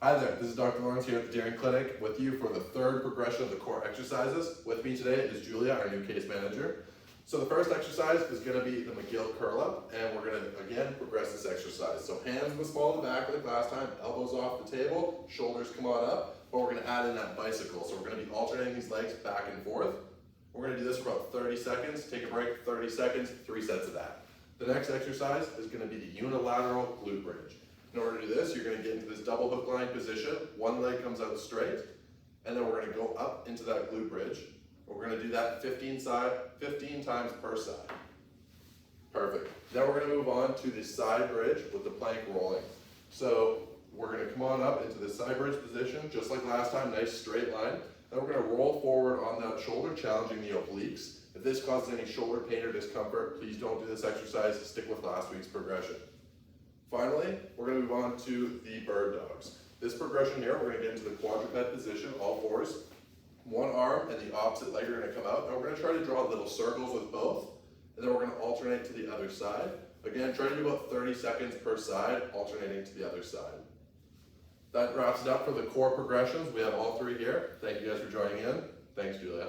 Hi there, this is Dr. Lawrence here at the Deering Clinic with you for the third progression of the core exercises. With me today is Julia, our new case manager. So the first exercise is going to be the McGill curl up, and we're going to again progress this exercise. So hands in the small of the back like last time, elbows off the table, shoulders come on up, but we're going to add in that bicycle. So we're going to be alternating these legs back and forth. We're going to do this for about 30 seconds, take a break, 30 seconds, 3 sets of that. The next exercise is going to be the unilateral glute bridge. In order to do this, you're going to get into this double hook line position. One leg comes out straight, and then we're going to go up into that glute bridge. We're going to do that 15 times per side. Perfect. Now we're going to move on to the side bridge with the plank rolling. So we're going to come on up into the side bridge position, just like last time, nice straight line. Then we're going to roll forward on that shoulder, challenging the obliques. If this causes any shoulder pain or discomfort, please don't do this exercise. Stick with last week's progression. Finally, we're going to move on to the bird dogs. This progression here, we're going to get into the quadruped position, all fours. One arm and the opposite leg are going to come out, and we're going to try to draw little circles with both, and then we're going to alternate to the other side. Again, try to do about 30 seconds per side, alternating to the other side. That wraps it up for the core progressions. We have all three here. Thank you guys for joining in. Thanks, Julia.